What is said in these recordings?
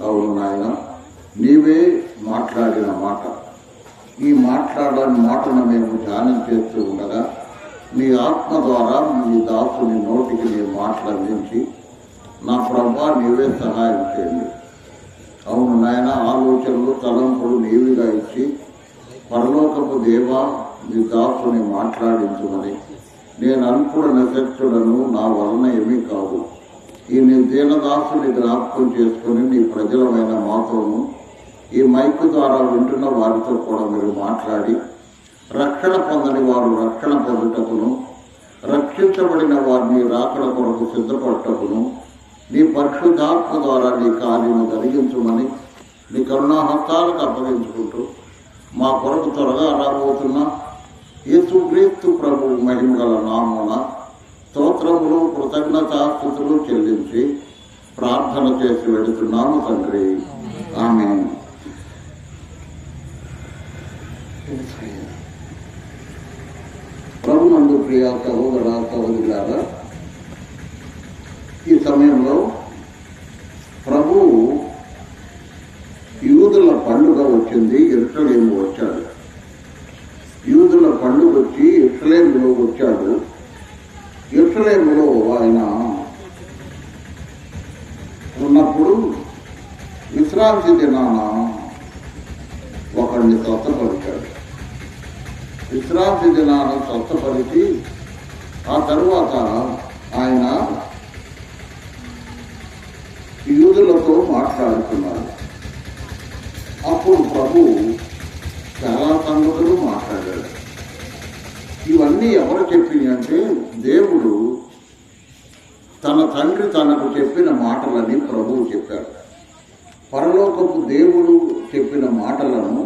అవును నాయన, నీవే మాట్లాడిన మాట. ఈ మాట్లాడని మాటను మేము ధ్యానం చేస్తూ ఉండగా నీ ఆత్మ ద్వారా నీ దాసుని నోటికి నీ మాటలు అందించి నా ప్రభా నీవే సహాయం చేయండి. అవును నాయన, ఆలోచనలు తలంపులు నీవిగా ఇచ్చి పరలోకపు దేవా నీ దాసుని మాట్లాడించమని నేను అల్పుడ నశక్తుడను, నా వలన ఏమీ కాదు. ఈ నీ దీనదాసుని జ్ఞాపకం చేసుకుని నీ ప్రజలమైన మాతోను ఈ మైకు ద్వారా వింటున్న వారితో కూడా మీరు మాట్లాడి రక్షణ పొందని వారు రక్షణ పొందుటకును, రక్షించబడిన వారిని రాకడ కొరకు సిద్ధపడటకును నీ పరిశుద్ధాత్మ ద్వారా నీ కార్యము జరిగించమని నీ కరుణాహస్తాలకు అప్పగించుకుంటూ మా కొరకు త్వరగా రాబోతున్న యేసుక్రీస్తు ప్రభు మహిమగల నామమున స్తోత్రములు కృతజ్ఞతాస్తుతులు చెల్లించి ప్రార్థన చేసి వెళుతున్నాము తండ్రి. ఆమేన్. ప్రభునందు ప్రియ సహోదర సహోదరులారా, ఈ సమయంలో ప్రభు యూదుల పండుగ వచ్చింది. యెరూషలేము వచ్చాడు. యూదుల పండుగ వచ్చి యెరూషలేములో వచ్చాడు. యెరూషలేములో ఆయన ఉన్నప్పుడు విశ్రాంతి దినాన ఒకరిని స్వస్థపరిచాడు. విశ్రాంతి దినాన స్వస్థపరిచి ఆ తరువాత ఆయన యూదులతో మాట్లాడుతున్నారు. అప్పుడు ప్రభు చాలా సంగతులు మాట్లాడాడు. ఇవన్నీ ఎవరు చెప్పినాయి అంటే దేవుడు తన తండ్రి తనకు చెప్పిన మాటలని ప్రభువు చెప్పాడు. పరలోకపు దేవుడు చెప్పిన మాటలను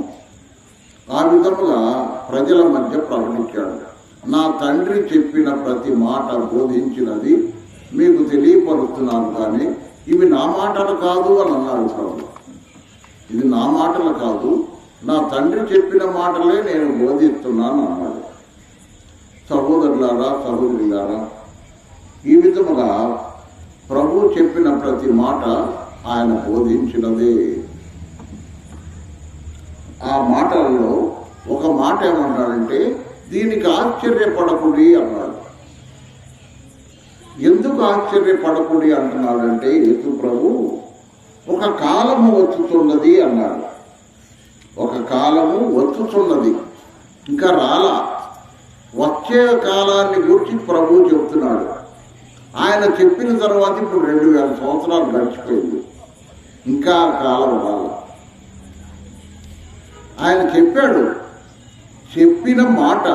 ఆ విధముగా ప్రజల మధ్య ప్రకటించాడు. నా తండ్రి చెప్పిన ప్రతి మాట బోధించినది మీకు తెలియపరుస్తున్నాను, కానీ ఇవి నా మాటలు కాదు అని అన్నాడు ప్రభు. ఇది నా మాటలు కాదు, నా తండ్రి చెప్పిన మాటలే నేను బోధిస్తున్నాను అన్నాడు. సహోదరులారా సహోదరులారా, ఈ విధముగా ప్రభు చెప్పిన ప్రతి మాట ఆయన బోధించినదే. ఆ మాటలలో ఒక మాట ఏమన్నాడంటే, దీనికి ఆశ్చర్యపడకుడి అన్నాడు. ఎందుకు ఆశ్చర్యపడకుడి అంటున్నాడంటే, యేసు ప్రభు ఒక కాలము వచ్చుతున్నది అన్నాడు. ఒక కాలము వచ్చుతున్నది, ఇంకా రాలా. వచ్చే కాలాన్ని గురించి ప్రభు చెప్తున్నాడు. ఆయన చెప్పిన తర్వాత ఇప్పుడు 2000 సంవత్సరాలు గడిచిపోయింది, ఇంకా కాలం రాలా. ఆయన చెప్పాడు, చెప్పిన మాట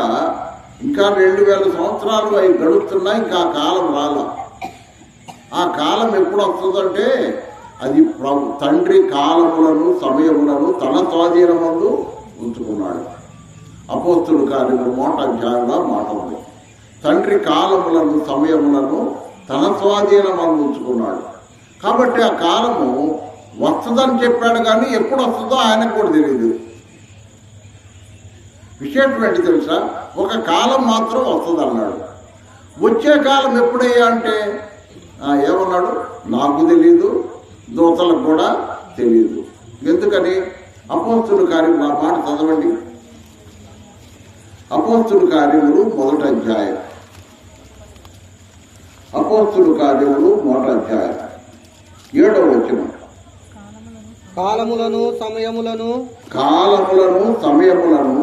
ఇంకా 2000 సంవత్సరాలు అవి గడుస్తున్నా, ఇంకా ఆ కాలం రాలా. ఆ కాలం ఎప్పుడు వస్తుందంటే అది తండ్రి కాలములను సమయములను తన స్వాధీనమందు ఉంచుకున్నాడు. అపోస్తుల కార్యములు 3వ అధ్యాయంలో మాట ఉంది. తండ్రి కాలములను సమయములను తన స్వాధీనమందు ఉంచుకున్నాడు. కాబట్టి ఆ కాలము వస్తుందని చెప్పాడు, కానీ ఎప్పుడు వస్తుందో ఆయనకు కూడా తెలియదు. విశేషం ఏంటి తెలుసా? ఒక కాలం మాత్రం వస్తుంది అన్నాడు. వచ్చే కాలం ఎప్పుడయ్యా అంటే ఏమన్నాడు? నాకు తెలియదు, దూతలకు కూడా తెలియదు. ఎందుకని? అపోస్తుల కార్యములు ఆ మాట చదవండి. అపోస్తుల కార్యములు 1వ అధ్యాయం. అపోస్తుల కార్యములు 1వ అధ్యాయం 7వ వచనం. కాలములను సమయములను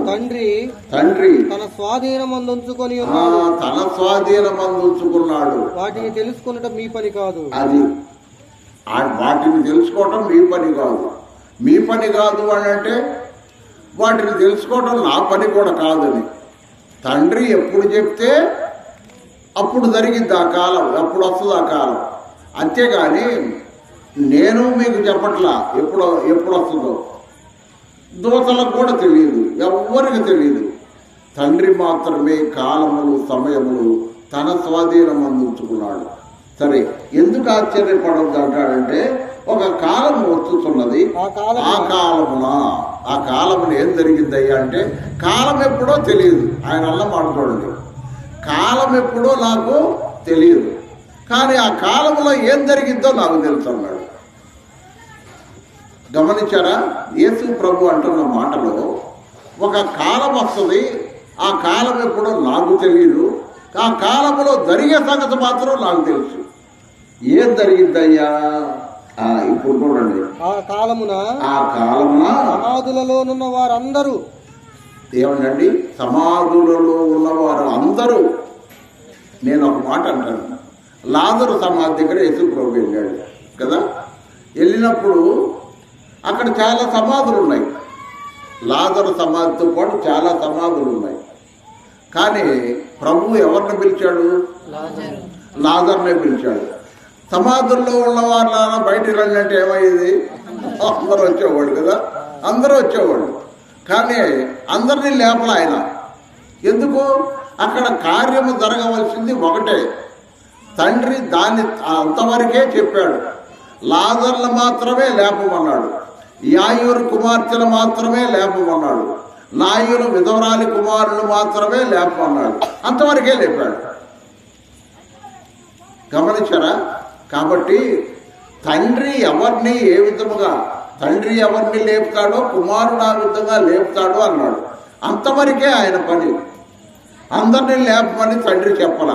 తండ్రి తన స్వాధీనమందుంచుకొని ఉన్నాడు. తన స్వాధీనమందుంచుకున్నాడు. వాటిని తెలుసుకున్నటం మీ పని కాదు. అది వాటిని తెలుసుకోవటం మీ పని కాదు. మీ పని కాదు అని అంటే వాటిని తెలుసుకోవటం నా పని కూడా కాదని. తండ్రి ఎప్పుడు చెప్తే అప్పుడు జరిగిద్ది ఆ కాలం, ఎప్పుడు వస్తుంది ఆ కాలం. అంతేగాని నేను మీకు చెప్పట్లా ఎప్పుడు వస్తుందో. దూతలకు కూడా తెలియదు, ఎవ్వరికి తెలియదు. తండ్రి మాత్రమే కాలములు సమయములు తన స్వాధీనం అందించుకున్నాడు. సరే, ఎందుకు ఆశ్చర్యపడద్దు అంటాడంటే, ఒక కాలం వస్తున్నది. ఆ కాలమున ఏం జరిగిందయ్యా అంటే, కాలం ఎప్పుడో తెలియదు. ఆయన అల్ల మాట చూడండి, కాలం ఎప్పుడో నాకు తెలియదు, కానీ ఆ కాలంలో ఏం జరిగిద్దో నాకు తెలుసు అన్నాడు. గమనించారా? యేసు ప్రభు అంటున్న మాటలో ఒక కాలం వస్తుంది, ఆ కాలం ఎప్పుడో నాకు తెలియదు, ఆ కాలంలో జరిగే సంగతి మాత్రం నాకు తెలుసు. ఏం జరిగిందయ్యా? ఇప్పుడు చూడండి. ఆ కాలమున సమాధులలోనున్న వారందరూ ఏమండి? సమాధులలో ఉన్నవారు అందరూ. నేను ఒక మాట అంటాను, లాజరు సమాధి దగ్గర యేసు ప్రభు వెళ్ళాడు కదా. వెళ్ళినప్పుడు అక్కడ చాలా సమాధులు ఉన్నాయి. లాజరు సమాధితో పాటు చాలా సమాధులు ఉన్నాయి. కానీ ప్రభు ఎవరిని పిలిచాడు? లాజర్నే పిలిచాడు. సమాధుల్లో ఉన్న వాళ్ళ బయటికి రండి ఏమయ్యేది? అందరూ వచ్చేవాడు కదా, అందరూ వచ్చేవాడు. కానీ అందరినీ లేపల ఆయన. ఎందుకు? అక్కడ కార్యము జరగవలసింది ఒకటే. తండ్రి దాన్ని అంతవరకే చెప్పాడు. లాజర్లు మాత్రమే లేపమన్నాడు, యాయూరు కుమార్తెలు మాత్రమే లేపమన్నాడు, నాయులు విధవరాలి కుమారులు మాత్రమే లేపమన్నాడు. అంతవరకే లేపాడు. గమనించారా? కాబట్టి తండ్రి ఎవరిని ఏ విధముగా తండ్రి ఎవరిని లేపుతాడో కుమారుడు ఆ విధంగా లేపుతాడో అన్నాడు. అంతవరకే ఆయన పని. అందరినీ లేపమని తండ్రి చెప్పాల.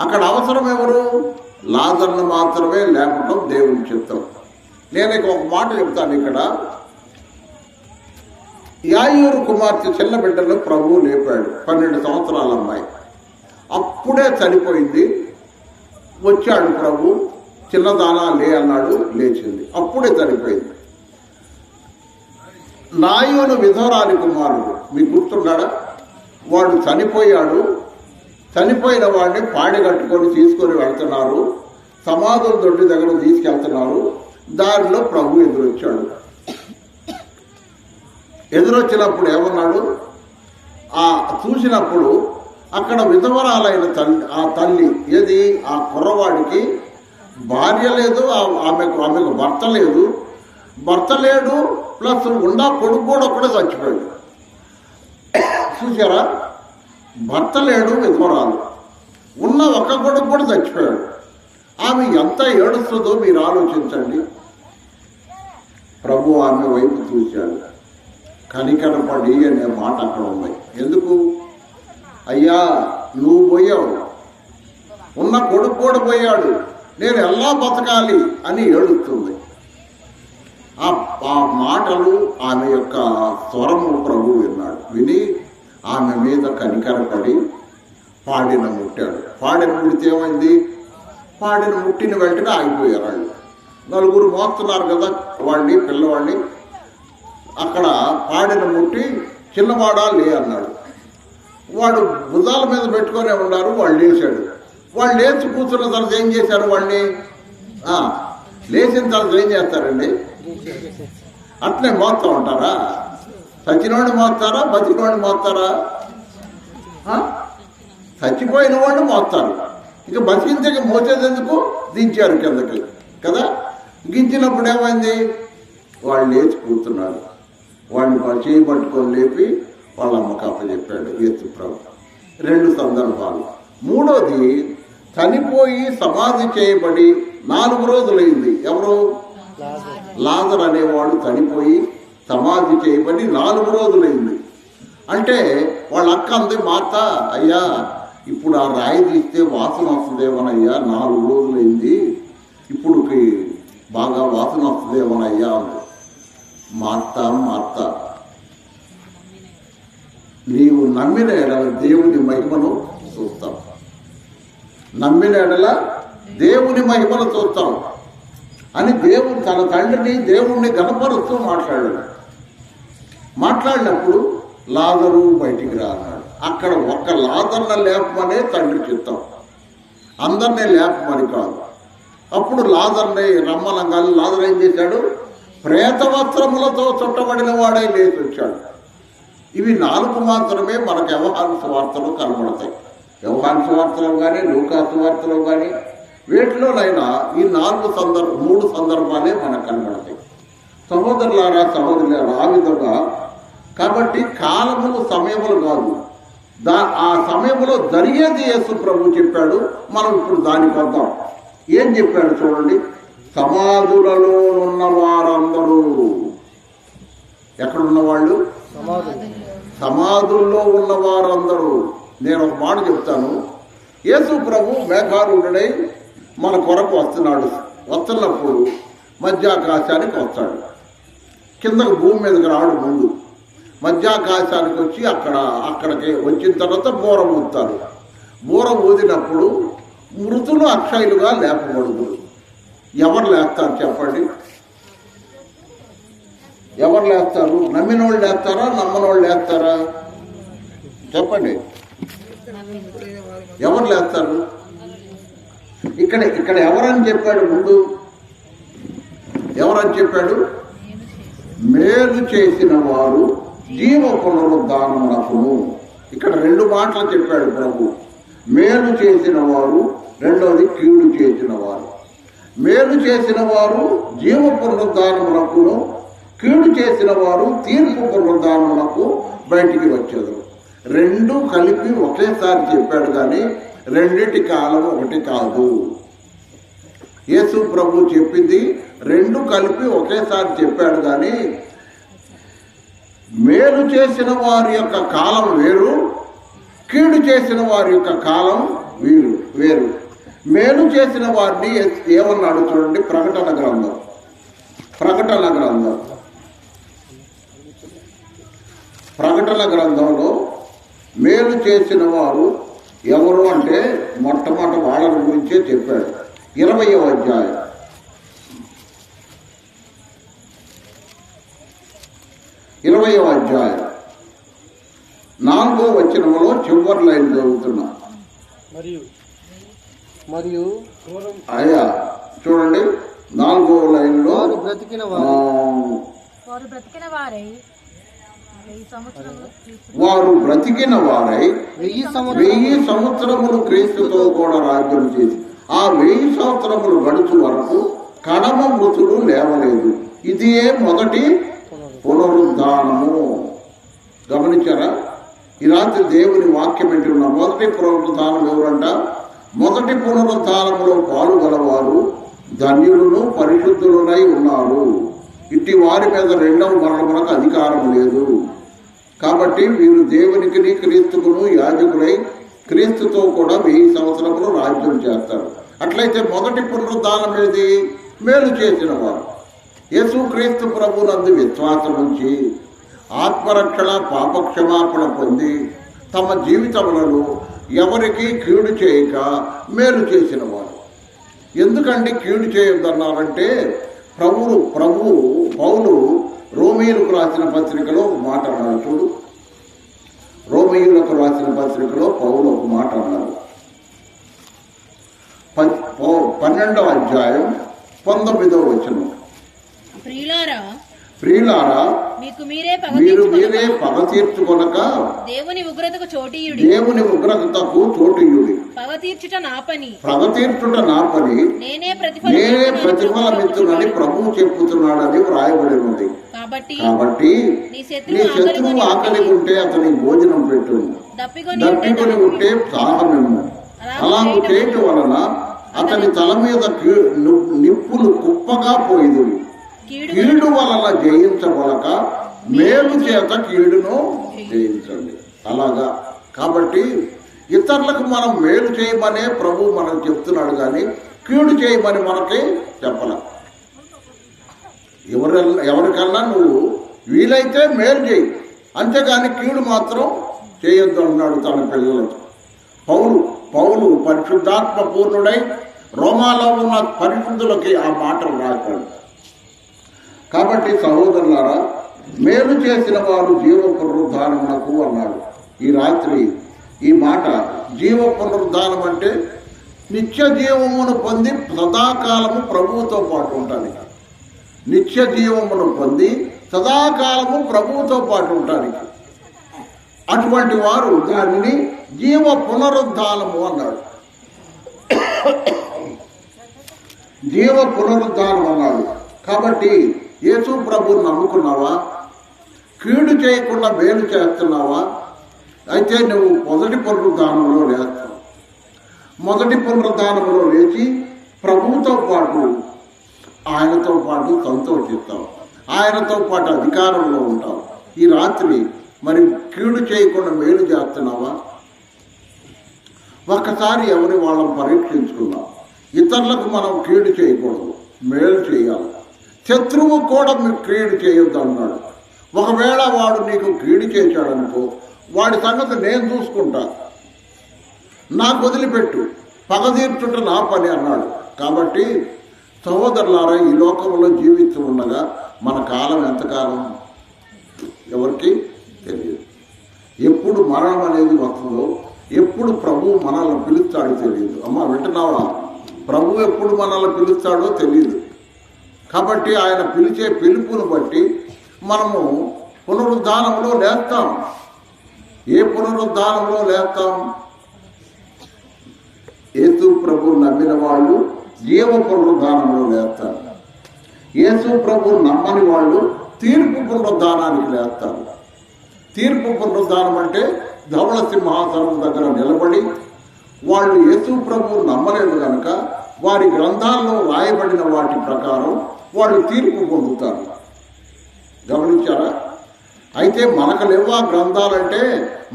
అక్కడ అవసరం ఎవరు? లాజర్ను మాత్రమే లేపటం దేవుని చిత్తం. నేను ఒక మాట చెప్తాను. ఇక్కడ యాయూరు కుమార్తె చిన్న బిడ్డను ప్రభువు లేపాడు. 12 సంవత్సరాల అమ్మాయి అప్పుడే చనిపోయింది. వచ్చాడు ప్రభు, చిన్నదానా లే అన్నాడు, లేచింది. అప్పుడే చనిపోయింది. నాయును విధవరాలి కుమారుడు మీకు గుర్తున్నాడా? వాడు చనిపోయాడు. చనిపోయిన వాడిని పాడి కట్టుకొని తీసుకొని వెళ్తున్నారు. సమాధుల దొడ్డి దగ్గర తీసుకెళ్తున్నారు. దారిలో ప్రభు ఎదురొచ్చాడు. ఎదురొచ్చినప్పుడు ఏమన్నాడు? చూసినప్పుడు అక్కడ విధవరాలైన ఆ తల్లి ఏది? ఆ కుర్రవాడికి భార్య లేదు, ఆమెకు భర్త లేడు, ప్లస్ కొడుకు కూడా ఒకటే చచ్చిపోయాడు. చూసారా? భర్త లేడు, విధవరాలు, ఉన్న ఒక్క కొడుకు కూడా చచ్చిపోయాడు. ఆమె ఎంత ఏడుస్తుందో మీరు ఆలోచించండి. ప్రభు ఆమె వైపు చూశాడు. కనికరపడి అనే మాట అక్కడ ఉంది. ఎందుకు? అయ్యా నువ్వు పోయావు, ఉన్న కొడుకు కూడా పోయాడు, నేను ఎలా బతకాలి అని ఏడుస్తుంది. ఆ మాటలు ఆమె యొక్క స్వరము ప్రభు విన్నాడు. విని ఆమె మీద కనికరపడి పాడిన ముట్టాడు. పాడిన ముడితే ఏమైంది? పాడిన ముట్టిన వెంటనే ఆగిపోయారు వాళ్ళు. 4 మోస్తున్నారు కదా వాడిని, పిల్లవాడిని. అక్కడ పాడిన ముట్టి చిన్నవాడా లే అన్నాడు. వాడు భుజాల మీద పెట్టుకునే ఉన్నారు. వాళ్ళు లేచాడు. వాళ్ళు లేచి కూర్చున్న తర్వాత ఏం చేశారు? వాడిని లేచిన తర్వాత ఏం చేస్తారండి? అట్లే మోస్తూ ఉంటారా? చచ్చినోడిని మోస్తారా? బతికినోడిని మోస్తారా? చచ్చిపోయిన వాడిని మోస్తారు. ఇక బతికించక మోసేది ఎందుకు? దించారు కిందకి కదా. దించినప్పుడు ఏమైంది? వాళ్ళు లేచి కూర్చున్నారు. వాడిని చేయి పట్టుకొని లేపి వాళ్ళ అమ్మకి అప్పచెప్పాడు యేసు ప్రభు. 2 సందర్భాలు. మూడోది, చనిపోయి సమాధి చేయబడి 4 రోజులైంది. ఎవరు? లాజరు అనేవాడు చనిపోయి సమాధి చేయబడి 4 రోజులైంది. అంటే వాళ్ళ అక్క అంది, మార్త, అయ్యా ఇప్పుడు ఆ రాయి తీస్తే వాసన వస్తుందేమోనయ్యా, 4 రోజులైంది, ఇప్పుడు బాగా వాసన వస్తుందేమోనయ్యా అంది. మార్త, నీవు నమ్మిన ఎడల దేవుని మహిమను చూస్తావు. నమ్మిన ఎడల దేవుని మహిమను చూస్తావు అని దేవుడు తన తండ్రిని దేవుణ్ణి గణపరుస్తూ మాట్లాడినప్పుడు లాజరు బయటికి రా అన్నాడు. అక్కడ ఒక్క లాజర్ను లేపమనే తండ్రి చిత్తం, అందరినీ లేపమని కాదు. అప్పుడు లాజర్ని రమ్మనంగానే లాజరు ఏం చేశాడు? ప్రేత వస్త్రములతో చుట్టబడిన వాడే లేచి వచ్చాడు. ఇవి 4 మాత్రమే మనకు వ్యవహార సువార్తలు కనబడతాయి. వ్యవహార సువార్తలో కానీ లూకా సువార్తలో కానీ వీటిలోనైనా ఈ 3 సందర్భాలే మనకు కనబడతాయి. సహోదరులారా, ఆ విధంగా కాబట్టి కాలములు సమయములు కాదు, ఆ సమయంలో జరిగేది యేసు ప్రభు చెప్పాడు. మనం ఇప్పుడు దానికి వద్దాం. ఏం చెప్పాడు చూడండి. సమాధులలో ఉన్న వారందరూ ఎక్కడున్న వాళ్ళు? సమాధుల్లో ఉన్న వారందరూ. నేను ఒక మాట చెప్తాను. యేసు ప్రభు మేఘారూఢుడై మన కొరకు వస్తున్నాడు. వస్తున్నప్పుడు మధ్యాకాశానికి వస్తాడు. కిందకు భూమి మీదకి రాడు. ముందు మధ్యాకాశానికి వచ్చి అక్కడికి వచ్చిన తర్వాత బూర ఊదుతారు. బూర ఊదినప్పుడు మృతులు అక్షయులుగా లేపబడుదురు. ఎవరు లేస్తారు చెప్పండి? ఎవరు లేస్తారు? నమ్మినోళ్ళు లేస్తారా, నమ్మనోళ్ళు లేస్తారా? చెప్పండి, ఎవరు లేస్తారు? ఇక్కడ ఎవరని చెప్పాడు? ముందు ఎవరని చెప్పాడు? మేలు చేసిన వారు జీవ పునరుద్ధానమునకును. ఇక్కడ 2 మాటలు చెప్పాడు ప్రభు. మేలు చేసిన వారు, రెండవది కీడు చేసిన వారు. మేలు చేసిన వారు జీవ పునరుద్ధానమునకును, కీడు చేసిన వారు తీర్పు పునరుద్ధానమునకు బయటికి వచ్చేది. 2 కలిపి ఒకేసారి చెప్పాడు, కానీ రెండిటి కాలం ఒకటి కాదు. యేసు ప్రభు చెప్పింది 2 కలిపి ఒకేసారి చెప్పాడు, కానీ మేలు చేసిన వారి యొక్క కాలం వేరు, కీడు చేసిన వారి యొక్క కాలం వేరు. మేలు చేసిన వారిని ఏమన్నాడు చూడండి. ప్రకటన గ్రంథంలో మేలు చేసిన వారు ఎవరు అంటే మొట్టమొదటి వాళ్ళని గురించే చెప్పాడు. 20వ అధ్యాయం 4వ వచనంలో చివరి లైన్ చదువుతున్నా. మరియు అయ్యా చూడండి, 4వ లైన్లో వారు బ్రతికిన వారై 1000 సంవత్సరములు క్రీస్తుతో కూడా రాజ్యం చేసి ఆ 1000 సంవత్సరములు గడుచు వరకు కడమ మృతులు లేవలేదు. ఇదే మొదటి పునరుద్ధానము. గమనించారా? ఈ రాత్రి దేవుని వాక్యం వింటున్న మొదటి పునరుద్ధానం ఎవరంట? మొదటి పునరుద్ధానములో పాల్గొనవారు ధన్యులను పరిశుద్ధులనై ఉన్నారు. ఇట్టి వారి మీద రెండవ మరణములకు అధికారం లేదు. కాబట్టి వీరు దేవునికి క్రీస్తుకును యాజకులై క్రీస్తుతో కూడా 1000 సంవత్సరములు రాజ్యం చేస్తారు. అట్లయితే మొదటి పునరుద్ధానం ఏది? మేలు చేసిన వారు యేసు క్రీస్తు ప్రభునందు విశ్వాసం ఉంచి ఆత్మరక్షణ పాపక్షమాపణ పొంది తమ జీవితములను ఎవరికి కీడు చేయక మేలు చేసిన వారు. ఎందుకండి కీడు చేయొద్దన్నారంటే పౌలు రోమీయులకు రాసిన పత్రికలో ఒక మాట అన్నాడు. చూడు, రోమీయులకు రాసిన పత్రికలో పౌలు ఒక మాట అన్నాడు. 12వ అధ్యాయం 19వ వచనం. ప్రియులారా, మీరు మీరే పగ తీర్చుకొనక దేవుని ఉగ్రతకు చోటీయుడి. పగ తీర్చుట నా పని, నేనే ప్రతిఫలమిత్తునని ప్రభువు చెప్పుతున్నాడని వ్రాయబడి ఉంది. కాబట్టి నీ శత్రువు ఆకలి ఉంటే అతని భోజనం పెట్టు, దప్పికొని ఉంటే సాహమేమో. అలాగూ చేయటం వలన అతని తల మీద నిప్పులు కుప్పగా పోయిదు. కీడు వలన జయించబడక మేలు చేత కీడును జయించండి. అలాగా. కాబట్టి ఇతరులకు మనం మేలు చేయమనే ప్రభు మనకు చెప్తున్నాడు, కానీ కీడు చేయమని మనకి చెప్పల. ఎవరికన్నా నువ్వు వీలైతే మేలు చేయి, అంతేగాని కీడు మాత్రం చేయొద్దు అన్నాడు తన పిల్లలతో. పౌలు పరిశుద్ధాత్మ పూర్ణుడై రోమాలో ఉన్న పరిశుద్ధులకి ఆ మాటలు రాశాడు. కాబట్టి సహోదరులారా, మేలు చేసిన వారు జీవ పునరుద్ధానమునకు అన్నాడు. ఈ రాత్రి ఈ మాట జీవ పునరుద్ధానం అంటే నిత్య జీవమును పొంది సదాకాలము ప్రభువుతో పాటు ఉంటానికి. నిత్య జీవమును పొంది సదాకాలము ప్రభువుతో పాటు ఉంటానికి. అటువంటి వారు దానిని జీవ పునరుద్ధానము అన్నాడు. జీవ పునరుద్ధానం అన్నాడు. కాబట్టి యేసు ప్రభువుని నమ్ముకున్నావా? కీడు చేయకుండా మేలు చేస్తున్నావా? అయితే నువ్వు మొదటి పునరుద్ధానంలో లేస్తావు. మొదటి పునరుద్ధానంలో లేచి ప్రభువుతో పాటు ఆయనతో పాటు సంతోషిస్తావు. ఆయనతో పాటు అధికారంలో ఉంటావు. ఈ రాత్రి మరి కీడు చేయకుండా మేలు చేస్తున్నావా? ఒక్కసారి ఎవరి వాళ్ళం పరీక్షించుకున్నాం. ఇతరులకు మనం కీడు చేయకూడదు, మేలు చేయాలి. శత్రువు కూడా మీకు కీడు చేయొద్దు అన్నాడు. ఒకవేళ వాడు నీకు కీడు చేశాడనుకో, వాడి సంగతి నేను చూసుకుంటా, నాకు వదిలిపెట్టు, పగ తీర్చుట నా పని అన్నాడు. కాబట్టి సహోదరులారా, ఈ లోకంలో జీవిస్తూ ఉండగా మన కాలం ఎంతకాలం ఎవరికి తెలియదు. ఎప్పుడు మరణం అనేది వస్తుందో, ఎప్పుడు ప్రభువు మనల్ని పిలుస్తాడో తెలియదు. అమ్మ వింటున్నావా? ప్రభువు ఎప్పుడు మనల్ని పిలుస్తాడో తెలియదు. కాబట్టి ఆయన పిలిచే పిలుపును బట్టి మనము పునరుద్ధానంలో లేస్తాం. ఏ పునరుద్ధానంలో లేస్తాం? యేసు ప్రభువు నమ్మిన వాళ్ళు జీవ పునరుద్ధానంలో లేస్తారు. యేసు ప్రభువు నమ్మని వాళ్ళు తీర్పు పునరుద్ధానానికి లేస్తారు. తీర్పు పునరుద్ధానం అంటే ధవళ సింహాసనం దగ్గర నిలబడి వాళ్ళు యేసు ప్రభువు నమ్మలేదు కనుక వారి గ్రంథాల్లో రాయబడిన వాటి ప్రకారం వాళ్ళు తీర్పు పొందుతారు. గమనించారా? అయితే మనకు లేవా గ్రంథాలంటే?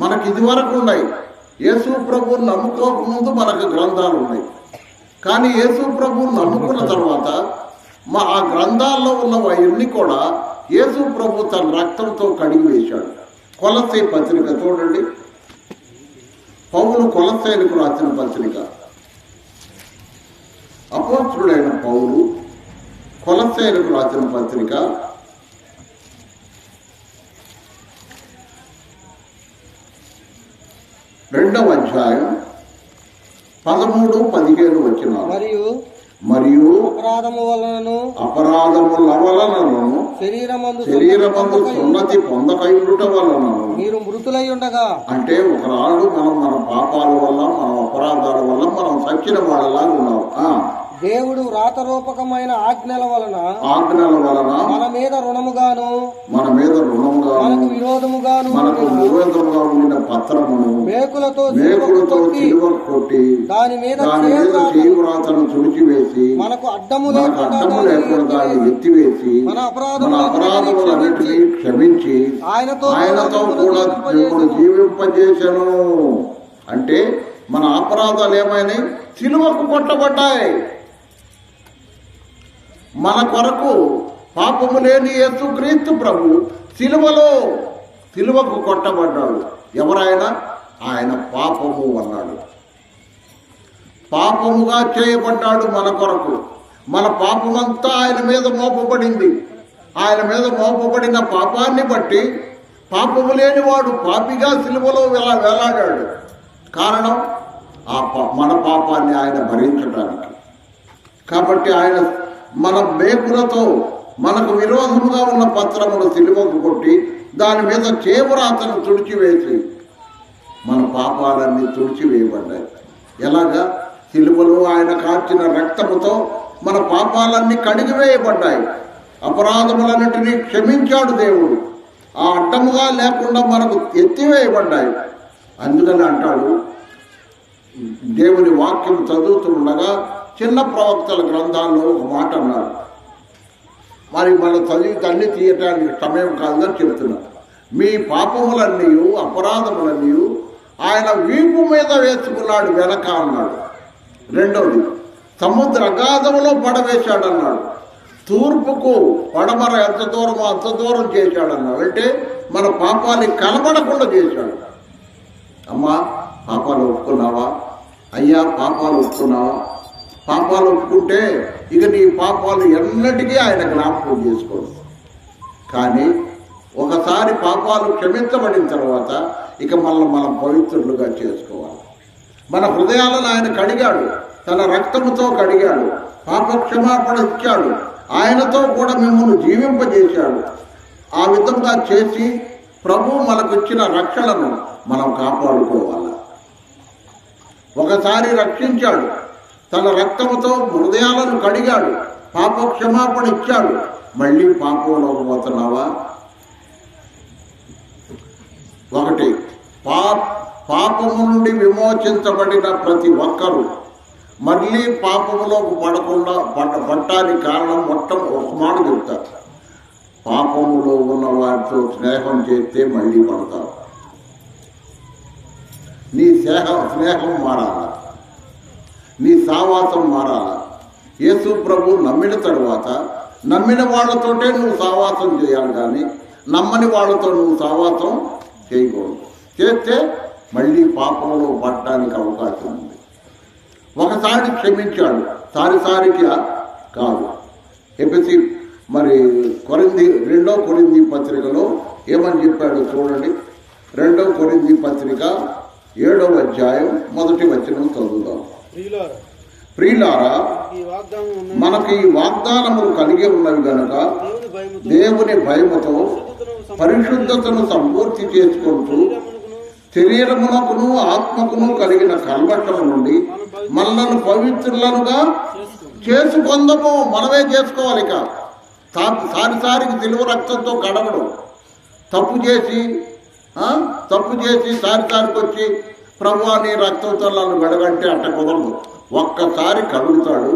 మనకి ఇదివరకు ఉన్నాయి. యేసు ప్రభువుని నమ్ముకోకముందు మనకు గ్రంథాలు ఉన్నాయి. కానీ యేసు ప్రభువుని నమ్ముకున్న తర్వాత ఆ గ్రంథాల్లో ఉన్నవన్నీ కూడా యేసు ప్రభు తన రక్తంతో కడిగి వేశాడు. కొలస్సీ పత్రిక చూడండి, పౌలు కొలస్సీలకు రాసిన పత్రిక. అపోస్తలుడైన పౌలు కొలస్సీలకు రాసిన పత్రిక 2వ అధ్యాయం 13-15 వచనాలు. మరియు అపరాధముల వలనను శరీరమందు సున్నతి పొందకయుట వలనను మీరు మృతులై ఉండగా, అంటే ఒకనాడు మనం మన పాపాల వల్ల, మన అపరాధాల వల్ల మనం సచ్చిన వాళ్ళలా ఉన్నాం. దేవుడు వ్రాతరూపకమైన ఆజ్ఞల వలన మన మీద రుణముగాను మనకు విరోధముగాను ఉండిన పత్రమును మేకులతో సిలువ కొట్టి దాని మీద చేవ్రాతను తుడిచివేసి మనకు అడ్డము లేకుండా దాన్ని ఎత్తివేసి మన అపరాధములన్నిటినీ క్షమించి ఆయనతో కూడా మిమ్మల్ని జీవింపజేసెను. అంటే మన అపరాధాలు ఏమైనాయి? సిలువకు కొట్టబడ్డాయి. మన కొరకు పాపము లేని యేసుక్రీస్తు ప్రభు సిలువకు కొట్టబడ్డాడు. ఎవరైనా ఆయన పాపము అన్నాడు. పాపముగా చేయబడ్డాడు మన కొరకు. మన పాపమంతా ఆయన మీద మోపబడింది. ఆయన మీద మోపబడిన పాపాన్ని బట్టి పాపము లేనివాడు పాపిగా సిలువలో వేలాడాడు. కారణం మన పాపాన్ని ఆయన భరించడానికి. కాబట్టి ఆయన మన మేకులతో మనకు విరోధముగా ఉన్న పత్రమును సిలువకు కొట్టి దాని మీద చేవ్రాతను తుడిచివేసి మన పాపాలన్నీ తుడిచివేయబడ్డాయి. ఎలాగా? సిలువలో ఆయన కార్చిన రక్తముతో మన పాపాలన్నీ కడిగివేయబడ్డాయి. అపరాధములన్నిటినీ క్షమించాడు దేవుడు. ఆ అడ్డముగా లేకుండా మనకు ఎత్తివేయబడ్డాయి. అందుకని అంటాడు, దేవుని వాక్యం చదువుతుండగా చిన్న ప్రవక్తల గ్రంథాల్లో ఒక మాట అన్నారు. మరి మన చదివితే అన్ని తీయటానికి సమయం కాదని చెప్తున్నారు. మీ పాపములన్నీ, అపరాధములన్నీ ఆయన వీపు మీద వేసుకున్నాడు వెనక అన్నాడు. రెండవది, సముద్ర అగాధములో పడవేశాడన్నాడు. తూర్పుకు పడమర ఎంత దూరమో అంత దూరం చేశాడన్నాడు. అంటే మన పాపాన్ని కనబడకుండా చేశాడు. అమ్మా, పాపాలు ఒప్పుకున్నావా? అయ్యా, పాపాలు ఒప్పుకున్నావా? పాపాలు ఒప్పుకుంటే ఇక నీ పాపాలు ఎన్నటికీ ఆయన జ్ఞాపకం చేసుకోడు. కానీ ఒకసారి పాపాలు క్షమించబడిన తర్వాత ఇక మనం పవిత్రులుగా చేసుకోవాలి. మన హృదయాలను ఆయన కడిగాడు, తన రక్తముతో కడిగాడు, పాప క్షమాపణ ఇచ్చాడు, ఆయనతో కూడా మిమ్మల్ని జీవింపజేశాడు. ఆ విధంగా చేసి ప్రభు మనకు ఇచ్చిన రక్షణను మనం కాపాడుకోవాలి. ఒకసారి రక్షించాడు, తన రక్తముతో హృదయాలను కడిగాడు, పాప క్షమాపణ ఇచ్చాడు. మళ్ళీ పాపంలోకి పోతున్నావా? ఒకటి, పాపము నుండి విమోచించబడిన ప్రతి ఒక్కరూ మళ్ళీ పాపములోకి పడకుండా పట్టడానికి కారణం ఒక మాట చెప్తారు. పాపములో ఉన్న వారితో స్నేహం చేస్తే మళ్ళీ పడతావు. నీ స్నేహం మారాల, నీ సావాసం మారాల. యేసు ప్రభు నమ్మిన తరువాత నమ్మిన వాళ్ళతోటే నువ్వు సావాసం చేయాలి, కానీ నమ్మని వాళ్ళతో నువ్వు సావాసం చేయకూడదు. చేస్తే మళ్ళీ పాపంలో పడటానికి అవకాశం ఉంది. ఒకసారి క్షమించాడు, సారికి కాదు. ఎపిసి మరి రెండో కొరింథీ పత్రికలో ఏమని చెప్పాడు చూడండి. 2 కొరింథీ పత్రిక 7వ అధ్యాయం 1వ వచనం చదువుదాం. ప్రియులారా, మనకి ఈ వాగ్దానములు కలిగి ఉన్నవి గనుక దేవుని భయముతో పరిశుద్ధతను సంపూర్తి చేసుకుంటూ శరీరమునకును ఆత్మకును కలిగిన కల్మషము నుండి మనలను పవిత్రులనుగా చేసుకొందము. మనమే చేసుకోవాలి. ఇక సారికి సిలువ రక్తంతో కడగడం. తప్పు చేసి సారికి వచ్చి ప్రభువా నీ రక్తంతో నన్ను గడగంటే అట్ట కుదరదు. ఒక్కసారి కడుగుతాడు,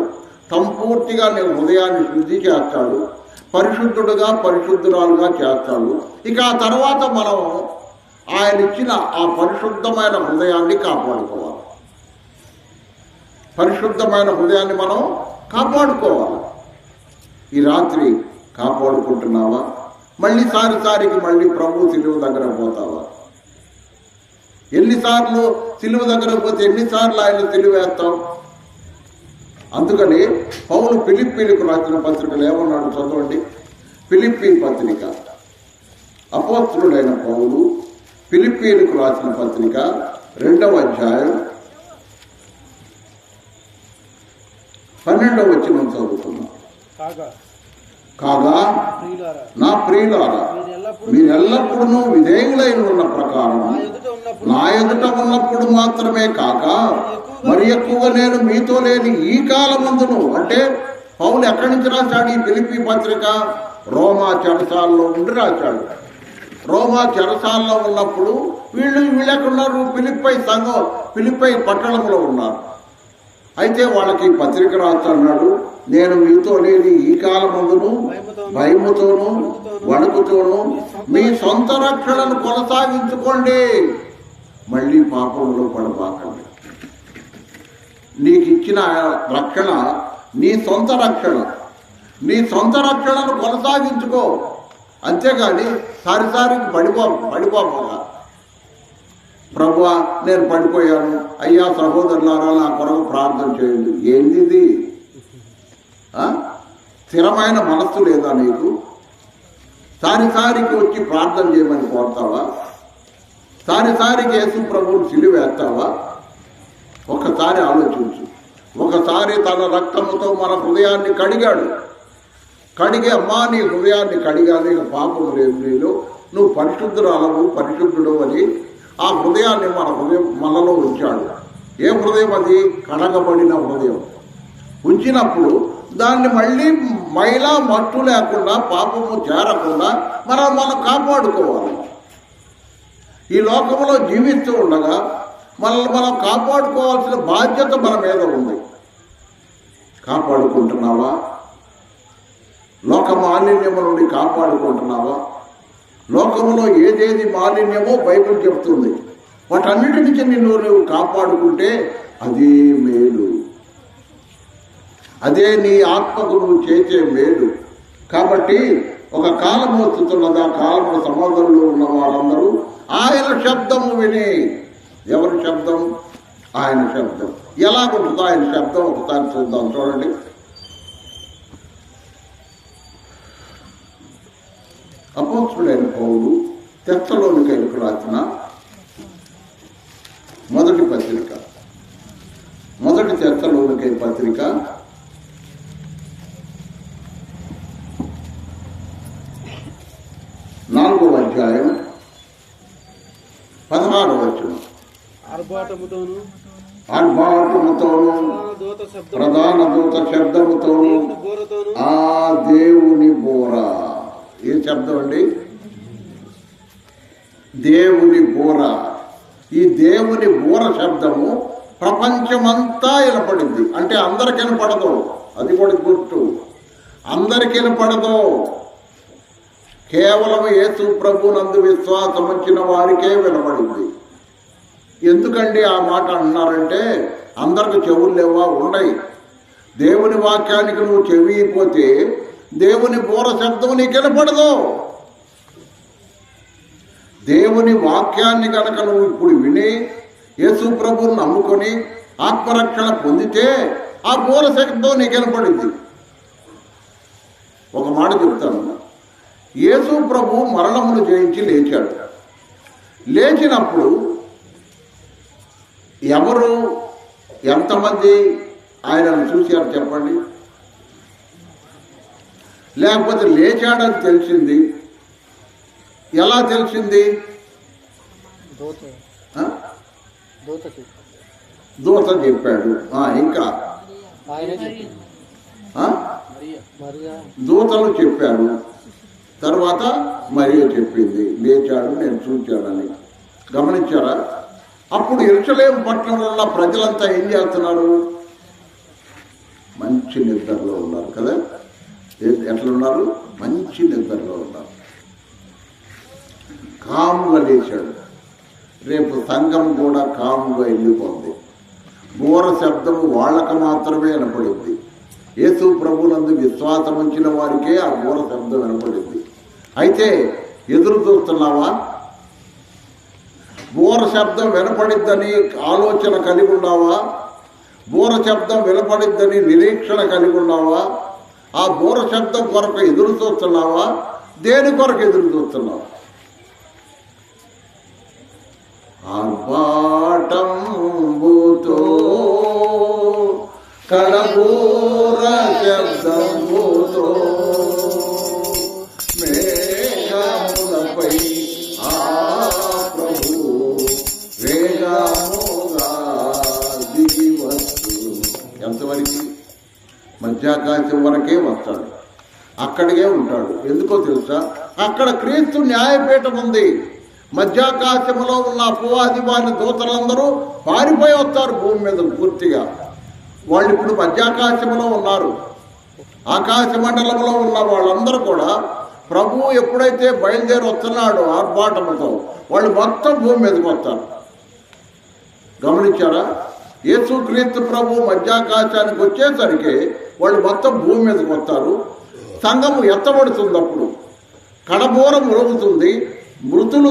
సంపూర్తిగా నీ హృదయాన్ని శుద్ధి చేస్తాడు, పరిశుద్ధుడుగా పరిశుద్ధురాలుగా చేస్తాడు. ఇక ఆ తర్వాత మనం ఆయన ఇచ్చిన ఆ పరిశుద్ధమైన హృదయాన్ని కాపాడుకోవాలి. పరిశుద్ధమైన హృదయాన్ని మనం కాపాడుకోవాలి. ఈ రాత్రి కాపాడుకుంటున్నావా? మళ్ళీ సారికి మళ్ళీ ప్రభు సిలువ దగ్గర పోతావా? ఎన్నిసార్లు సిలువ దగ్గర పోతే ఎన్నిసార్లు ఆయన సిలువ వేస్తావు? అందుకని పౌలు ఫిలిప్పీలకు రాసిన పత్రికలు ఏమన్నాడు చదవండి. ఫిలిప్పీ పత్రిక, అపోస్తలుడైన పౌలు ఫిలిప్పీలకు రాసిన పత్రిక 2వ అధ్యాయం 12వ వచనం చదువుతున్నాం. కాగా నా ప్రియులారా, మీరెల్లప్పుడూ విధేయులైన ఉన్న ప్రకారం నా ఎదుట ఉన్నప్పుడు మాత్రమే కాక మరి ఎక్కువ నేను మీతో లేని ఈ కాలమందును. అంటే పౌలు ఎక్కడి నుంచి రాశాడు ఈ ఫిలిప్పీ పత్రిక? రోమా చెరసాలలో ఉండి రాశాడు. రోమా చెరసాలలో ఉన్నప్పుడు వీళ్ళు ఎక్కడున్నారు? ఫిలిప్పై పట్టణంలో ఉన్నారు. అయితే వాళ్ళకి పత్రిక రాస్తున్నాడు, నేను మీతో లేని ఈ కాలమందును భయముతోనూ వణుకుతోనూ మీ సొంత రక్షణను కొనసాగించుకోండి. మళ్ళీ పాపంలో పడబాకండి. నీకు ఇచ్చిన రక్షణ నీ సొంత రక్షణ. నీ సొంత రక్షణను కొనసాగించుకో, అంతేగాని సారికి పడిపోగా ప్రభువా నేను పడిపోయాను, అయ్యా సహోదరులారా నా కొరకు ప్రార్థన చేయండి. ఏంది ఇది? స్థిరమైన మనస్సు లేదా నీకు? సారికి వచ్చి ప్రార్థన చేయమని కోరుతావా? సారికి యేసు ప్రభువుని సిలువేస్తావా? ఒకసారి ఆలోచించు. ఒకసారి తన రక్తముతో మన హృదయాన్ని కడిగాడు. కడిగి అమ్మా నీ హృదయాన్ని కడిగాలి, ఇక పాపం లేదు నీలో, నువ్వు పరిశుద్ధుడు అని ఆ హృదయాన్ని మనలో ఉంచాడు. ఏ హృదయం అది? కడగబడిన హృదయం. ఉంచినప్పుడు దాన్ని మళ్ళీ మైలా మట్టు లేకుండా పాపము చేరకుండా మనం కాపాడుకోవాలి. ఈ లోకంలో జీవిస్తూ ఉండగా మనల్ని మనం కాపాడుకోవాల్సిన బాధ్యత మన మీద ఉంది. కాపాడుకుంటున్నావా? లోక మాలిన్యము నుండి కాపాడుకుంటున్నావా? లోకంలో ఏదేది మాలిన్యమో బైబిల్ చెప్తుంది. వాటన్నిటి నుంచి నువ్వు కాపాడుకుంటే అదే మేలు, అదే నీ ఆత్మకు నువ్వు చేసే మేలు. కాబట్టి ఒక కాలం వస్తున్నది. ఆ కాలంలో సమాజంలో ఉన్న వాళ్ళందరూ ఆయన శబ్దము విని. ఎవరి శబ్దం? ఆయన శబ్దం. ఎలాగుంటుందో ఆయన శబ్దం ఒకసారి చూద్దాం. చూడండి, అపోస్తలుడైన పౌలు తెస్సలోనికైలకు రాసిన మొదటి తెస్సలోనికై పత్రిక 4వ అధ్యాయం 16వ వచనం. ఆర్భాటముతోను ప్రధాన దూత శబ్దముతోను ఆ దేవుని బోర. ఏ శబ్దం అండి? దేవుని బోర. ఈ దేవుని బోర శబ్దము ప్రపంచమంతా వినపడింది. అంటే అందరికి వినపడదు, అది కూడా గుర్తు. అందరికి వినపడదు. కేవలం యేసు ప్రభునందు విశ్వాసం ఉంచిన వారికే వినబడింది. ఎందుకండి ఆ మాట అన్నారంటే, అందరికి చెవులు లేవా? ఉండయి. దేవుని వాక్యానికి నువ్వు చెవిపోతే దేవుని బోర శబ్దం నీకు వినపడదు. దేవుని వాక్యాన్ని కనుక నువ్వు ఇప్పుడు విని యేసు ప్రభువుని నమ్ముకొని ఆత్మరక్షణ పొందితే ఆ బోర శబ్దం నీకు వినపడింది. ఒక మాట చెప్తాను. యేసు ప్రభు మరణమును జయించి లేచాడు. లేచినప్పుడు ఎవరు ఎంతమంది ఆయనను చూశారు చెప్పండి? లేకపోతే లేచాడని తెలిసింది ఎలా తెలిసింది? దూత చెప్పాడు. ఇంకా దూతలు చెప్పారు. తర్వాత మరియ చెప్పింది లేచాడు, నేను చూచాడని. గమనించారా? అప్పుడు యెరూషలేము పట్టణంలో ఉన్న ప్రజలంతా ఏం చేస్తున్నారు? మంచి నిద్రలో ఉన్నారు కదా. ఎట్లున్నారు? మంచి నిద్రలో ఉన్నారు. కాముగా లేచాడు. రేపు సంఘం కూడా కాముగా వెళ్ళిపోద్ది. బోర శబ్దము వాళ్ళకు మాత్రమే వినపడింది. యేసు ప్రభునందు విశ్వాసం ఉంచిన వారికే ఆ బోర శబ్దం వినపడింది. అయితే ఎదురు చూస్తున్నావా? బోర శబ్దం వినపడిద్దని ఆలోచన కలిగి ఉన్నావా? బోర శబ్దం వినపడిద్దని నిరీక్షణ కలిగి ఉన్నావా? ఆ బోర శబ్దం కొరకు ఎదురు చూస్తున్నావా? దేని కొరకు ఎదురు చూస్తున్నావా? ఆర్భాటంబుతో కడబోర శబ్దంబుతో మేఘములపై ఆ ప్రభు వేగముగా దిగి వచ్చు. ఎంతవరకు? మధ్యాకాశం వరకే వస్తాడు. అక్కడికే ఉంటాడు. ఎందుకో తెలుసా? అక్కడ క్రీస్తు న్యాయపీఠం ఉంది. మధ్యాకాశంలో ఉన్న అపవాది వారి దూతలందరూ పారిపోయి వస్తారు భూమి మీద పూర్తిగా. వాళ్ళు ఇప్పుడు మధ్యాకాశంలో ఉన్నారు. ఆకాశ మండలంలో ఉన్న వాళ్ళందరూ కూడా ప్రభువు ఎప్పుడైతే బయలుదేరి వస్తున్నాడో ఆర్భాటంతో వాళ్ళు మొత్తం భూమి మీదకి వస్తారు. గమనించారా? యేసుక్రీస్తు ప్రభు మధ్యాకాశానికి వచ్చేసరికి వాళ్ళు మొత్తం భూమి మీదకి వస్తారు. సంఘము ఎత్తబడుతుంది. అప్పుడు కడబోర మ్రోగుతుంది. మృతులు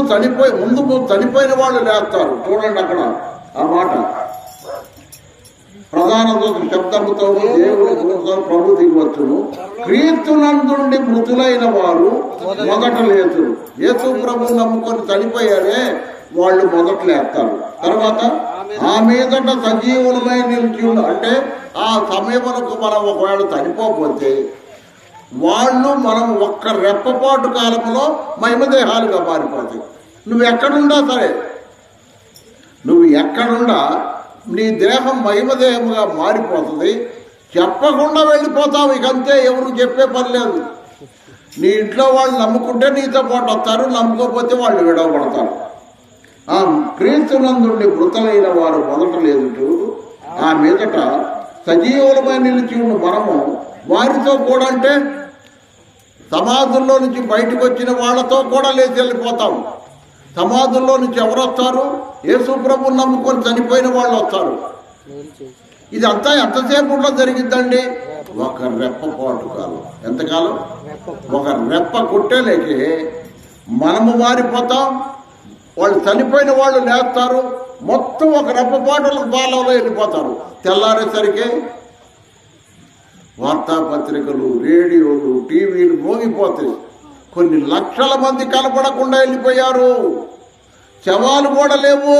ముందు చనిపోయిన వాళ్ళు లేస్తారు. చూడండి అక్కడ ఆ మాట. ప్రధాన దూత శబ్దముతో దేవుడు ప్రభు దిగవచ్చును, క్రీస్తునందుండి మృతులైన వారు మొదట లేతురు. యేసు ప్రభు నమ్ముకొని చనిపోయారే వాళ్ళు మొదట లేస్తారు. తర్వాత ఆ మీదట సజీవులమై నిలిచి అంటే ఆ సమయమునకు మనం ఒకవేళ చనిపోకపోతే వాళ్ళు మనం ఒక్క రెప్పపాటు కాలంలో మహిమదేహాలుగా మారిపోతాయి. నువ్వు ఎక్కడుండా సరే, నువ్వు ఎక్కడుండా నీ దేహం మహిమదేహముగా మారిపోతుంది. చెప్పకుండా వెళ్ళిపోతావు. ఇకంతే, ఎవరు చెప్పే పని లేదు. నీ ఇంట్లో వాళ్ళు నమ్ముకుంటే నీతో పాటు వస్తారు, నమ్ముకోకపోతే వాళ్ళు విడవబడతారు. ఆ క్రీస్తునందుండి మృతులైన వారు మొదట లేదు. ఆ మీదట సజీవులమై నిలిచి ఉన్న మనము వారితో కూడా అంటే సమాధుల్లో నుంచి బయటకు వచ్చిన వాళ్ళతో కూడా లేచి వెళ్ళిపోతాం. సమాధుల్లో నుంచి ఎవరు వస్తారు? యేసు ప్రభువుని నమ్ముకొని చనిపోయిన వాళ్ళు వస్తారు. ఇదంతా ఎంతసేపులో జరిగిద్దండి? ఒక రెప్పపాటు కాలం. ఎంతకాలం? ఒక రెప్ప కొట్టేలేకి మనము మారిపోతాం. వాళ్ళు చనిపోయిన వాళ్ళు లేస్తారు. మొత్తం ఒక రెప్పపాటుల పాలలో వెళ్ళిపోతారు. తెల్లారేసరికి వార్తాపత్రికలు, రేడియోలు, టీవీలు మోగిపోతాయి. కొన్ని లక్షల మంది కనపడకుండా వెళ్ళిపోయారు. శవాలు కూడా లేవు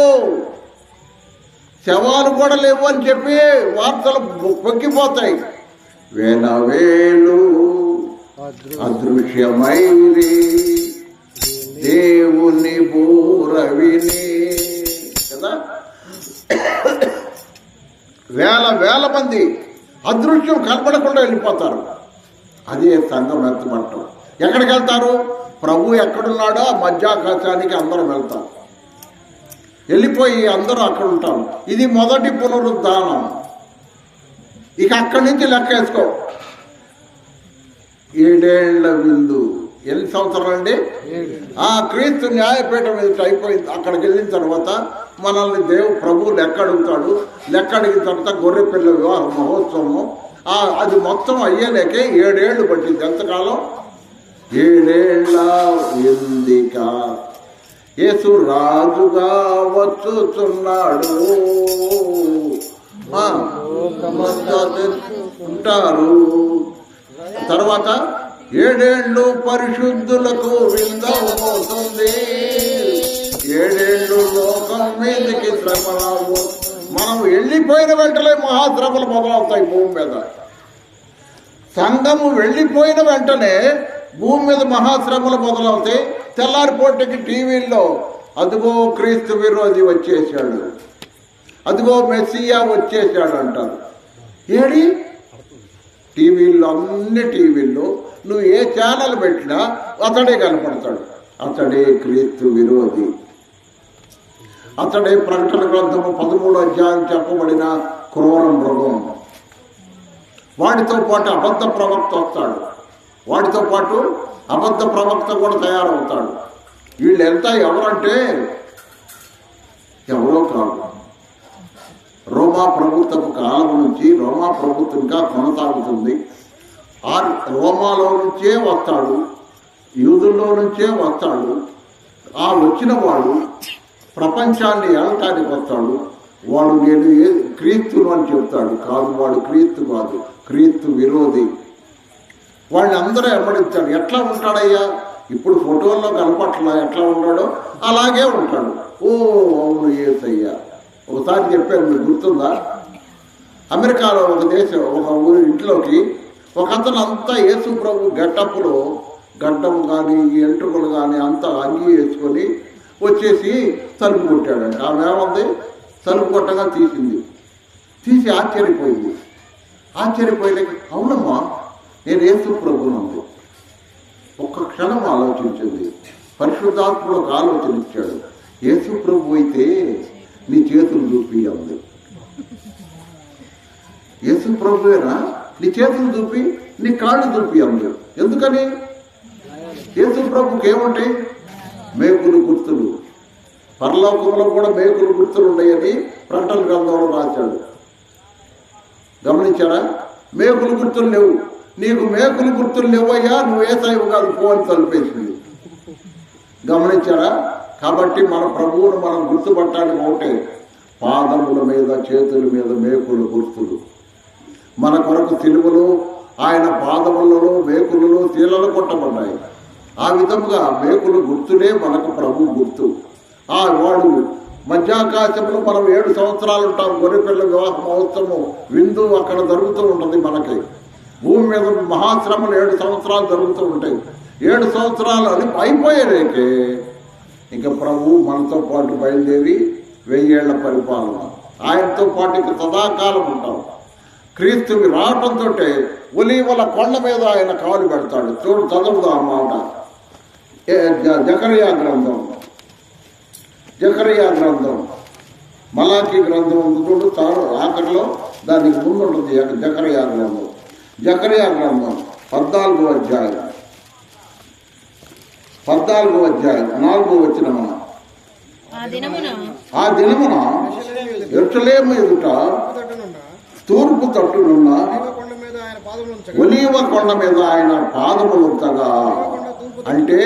అని చెప్పి వార్తలు పొక్కిపోతాయి. వేల వేలు అదృశ్యమైంది దేవుని బూర విని కదా. వేల మంది అదృశ్యం కనపడకుండా వెళ్ళిపోతారు. అదే సంఘం ఎత్తబట్టం. ఎక్కడికి వెళ్తారు? ప్రభు ఎక్కడున్నాడో ఆ మధ్యాకాశానికి అందరం వెళ్తాం. వెళ్ళిపోయి అందరూ అక్కడ ఉంటాం. ఇది మొదటి పునరుద్ధానం. ఇక అక్కడి నుంచి లెక్క వేసుకో. 7 ఏళ్ల విందు ఎన్ని సంవత్సరాలు అండి? క్రీస్తు న్యాయపీఠం మీద అయిపోయింది. అక్కడికి వెళ్ళిన తర్వాత మనల్ని ప్రభువు లెక్క అడుగుతాడు. లెక్క అడిగిన తర్వాత గొర్రె పిల్ల వివాహ మహోత్సవము అది మొత్తం అయ్యేలేకే 7 ఏళ్ళు పట్టింది. ఎంతకాలం? 7 ఏళ్ళ ఎందుక యేసు రాజుగా వచ్చుచున్నాడు, ఉంటారు. తర్వాత 7 ఏళ్ళు పరిశుద్ధులకు విందవుతుంది, 7 ఏళ్ళు లోకం మీదకి శ్రమలు. మనం వెళ్ళిపోయిన వెంటనే మహాశ్రమలు మొదలవుతాయి భూమి మీద. సంఘము వెళ్ళిపోయిన వెంటనే భూమి మీద మహాశ్రమలు మొదలవుతాయి. తెల్లారిపోటీకి టీవీల్లో అదిగో క్రీస్తు విరోధి వచ్చేసాడు, అదిగో మెస్సియా వచ్చేసాడు అంటారు. ఏడి టీవీల్లో, అన్ని టీవీల్లో నువ్వు ఏ ఛానల్ పెట్టినా అతడే కనపడతాడు. అతడే క్రీస్తు విరోధి, అతడే ప్రకటన గ్రంథము 13వ అధ్యాయం చెప్పబడిన క్రూర మృగం. వాడితో పాటు అబద్ధ ప్రవక్త వస్తాడు, వాడితో పాటు అబద్ధ ప్రవక్త కూడా తయారవుతాడు. వీళ్ళు ఎంత ఎవరంటే ఎవరో కాదు. రోమా ప్రభుత్వపు కాలం నుంచి రోమా ప్రభుత్వం ఇంకా కొనసాగుతుంది. ఆ రోమాలో నుంచే వస్తాడు, యూదుల్లో నుంచే వస్తాడు. ఆ వచ్చిన వాడు ప్రపంచాన్ని ఏలటానికి వస్తాడు. వాడు నేను క్రీస్తును అని చెప్తాడు. కాదు, వాడు క్రీస్తు కాదు, క్రీస్తు విరోధి. వాళ్ళని అందరూ ఎమ్మడిస్తాడు. ఎట్లా ఉంటాడయ్యా? ఇప్పుడు ఫోటోల్లో కనపట్లా, ఎట్లా ఉన్నాడో అలాగే ఉంటాడు. ఓ అవును యేసయ్యా. ఒకసారి చెప్పాను, మీకు గుర్తుందా? అమెరికాలో ఒక ఊరి ఇంట్లోకి ఒక అతను అంతా యేసు ప్రభు గెటప్లో గడ్డం కానీ ఎంట్రుకలు కానీ అంతా అంగీ వేసుకొని వచ్చేసి తలుపు కొట్టాడంట. ఆమె ఏమంది? తలుపు కొట్టగా తీసి ఆశ్చర్యపోయింది. ఆశ్చర్యపోయలేక అవునమ్మా నేను యేసు ప్రభునంది. ఒక్క క్షణం ఆలోచించింది. పరిశుద్ధాత్ముడు ఒక ఆలోచన ఇచ్చాడు. యేసు ప్రభు అయితే నీ చేతులు చూపి అంది. యేసు ప్రభువేనా? నీ చేతులు చూపి, నీ కాళ్ళు చూపి అంది. ఎందుకని? యేసు ప్రభుకి ఏముంటాయి? మేకులు గుర్తులు. పరలోకంలో కూడా మేకులు గుర్తులు ఉన్నాయని ప్రకటన గ్రంథంలో రాశాడు. గమనించారా? మేకులు గుర్తులు లేవు. నీకు మేకులు గుర్తులు లేవయ్యా, నువ్వు యేసయ్యవు కాదు, పో అని తలిపేసింది. గమనించారా? కాబట్టి మన ప్రభువును మనం గుర్తుపట్టాలి. ఒకటే, పాదముల మీద చేతుల మీద మేకులు గుర్తులు. మన కొరకు సిలువలు, ఆయన పాదములలో మేకులలో శీలలు కొట్టబడ్డాయి. ఆ విధముగా మేకులు గుర్తులే మనకు ప్రభు గుర్తు. వాడు మధ్యాకాశంలో మనం 7 సంవత్సరాలు ఉంటాం. గొర్రెపిల్ల వివాహ మహోత్సవం విందు అక్కడ జరుగుతూ ఉంటుంది. మనకి భూమి మీద మహాశ్రమలు 7 సంవత్సరాలు జరుగుతూ ఉంటాయి. 7 సంవత్సరాలు అది అయిపోయేలేకే ఇంకా ప్రభు మనతో పాటు బయలుదేరి 1000 ఏళ్ల పరిపాలన, ఆయనతో పాటు ఇక సదాకాలం ఉంటాం. క్రీస్తువి రావటంతో ఒలీవల కొండ మీద ఆయన కాలు పెడతాడు. చూడు, చదువుదా మాట. జకరియా గ్రంథం, మలాకి గ్రంథం ఉంది చూడు, ఆఖరిలో దానికి ముందు ఉంటుంది జకరియా గ్రంథం. 14వ అధ్యాయం 4వ వచనమున, ఆ దినమున యెరూషలేము ఎదుట తూర్పు తట్టునున్న ఒలీవ కొండ మీద ఆయన పాదములు ఉంచగా, అంటే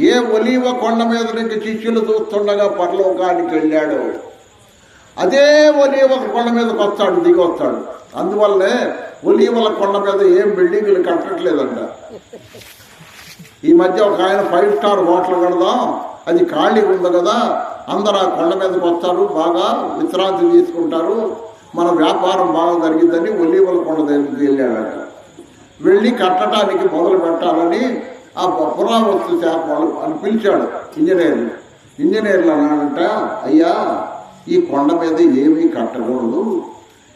ఏ ఒలీవ కొండ మీద నుంచి శిష్యులు చూస్తుండగా పరలోకానికి వెళ్ళాడు, అదే ఒలీవ కొండ మీదకి వస్తాడు, దిగి వస్తాడు. అందువల్లనే ఒలీవల కొండ మీద ఏం బిల్డింగులు కట్టట్లేదంట. ఈ మధ్య ఒక ఆయన 5 స్టార్ హోటల్ కడదాం, అది ఖాళీ ఉంది కదా, అందరూ ఆ కొండ మీదకి వస్తారు, బాగా విశ్రాంతి తీసుకుంటారు, మన వ్యాపారం బాగా జరిగిందని ఒలీవల కొండ దగ్గరికి వెళ్ళాడట. వెళ్ళి కట్టడానికి మొదలు పెట్టాలని ఆ పురావస్తు శాఖ వాళ్ళు అని పిలిచాడు. ఇంజనీర్లు అన్నాడంట, అయ్యా ఈ కొండ మీద ఏమీ కట్టకూడదు,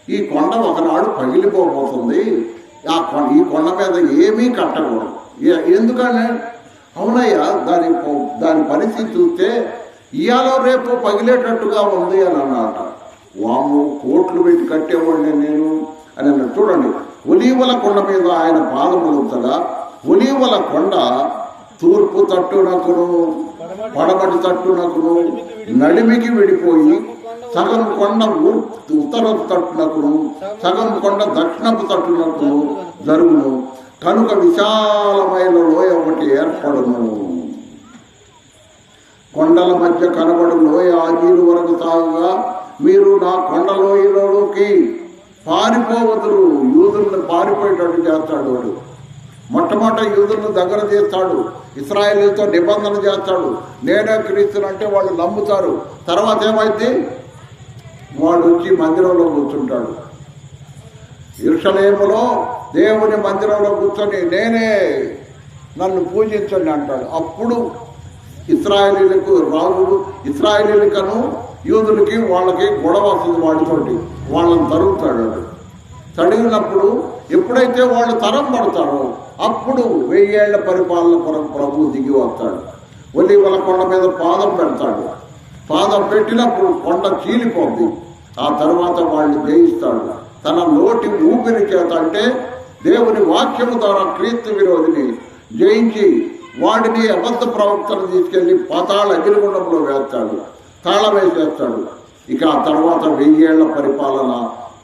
ఈ కొండ ఒకనాడు పగిలిపోబోతుంది, ఈ కొండ మీద ఏమీ కట్టకూడదు. ఎందుకని? అవునయ్యా, దాని పరిస్థితి చూస్తే ఇవాళ రేపు పగిలేటట్టుగా ఉంది అని అన్నమాట. వాము కోట్లు పెట్టి కట్టేవాడిని నేను అని అన్నాడు. చూడండి, ఒలీవల కొండ మీద ఆయన పాదములు ఉంచగా ఒలీవల కొండ తట్టునకును పడమటి తట్టునకును నడిమికి విడిపోయి సగం కొండ ఉత్తర తట్టునకును సగం కొండ దక్షిణపు తట్టునకును జరుగును. కనుక విశాలమైన లోయ ఒకటి ఏర్పడును. కొండల మధ్య కనబడు లోయ ఆజీలు వరకు సాగుగా మీరు నా కొండ లోయలోకి పారిపోవదురు. యూదులను పారిపోయేటట్టు చేస్తాడు వాడు. మొట్టమొదట యూదులను దగ్గర చేస్తాడు, ఇశ్రాయేలీయులతో నిబంధన చేస్తాడు. నేనే క్రీస్తుని అంటే వాళ్ళు నమ్ముతారు. తర్వాత ఏమైంది? వాడు వచ్చి మందిరంలో కూర్చుంటాడు. యెరూషలేములో దేవుని మందిరంలో కూర్చొని నేనే, నన్ను పూజించండి అంటాడు. అప్పుడు ఇశ్రాయేలీయులకు రాజులు, ఇశ్రాయేలీయులకను యూదులకి వాళ్ళకి గొడవ వస్తుంది. వాడితోటి వాళ్ళని తరుగుతాడు. తడిగినప్పుడు ఎప్పుడైతే వాళ్ళు తరం పడతారో అప్పుడు 1000 ఏళ్ల పరిపాలన కొరకు ప్రభువు దిగి వస్తాడు. ఒలీవల కొండ మీద పాదం పెడతాడు. పాదం పెట్టినప్పుడు కొండ చీలిపోద్ది. ఆ తర్వాత వాళ్ళని జయిస్తాడు. తన నోటి ఊపిరి చేత అంటే దేవుని వాక్యము ద్వారా క్రీస్తు విరోధిని జయించి వాడిని అబద్ధ ప్రవక్తను తీసుకెళ్లి పాతాళ అగ్నిగుండంలో వేస్తాడు, తాళం వేసేస్తాడు. ఇక ఆ తర్వాత 1000 ఏళ్ల పరిపాలన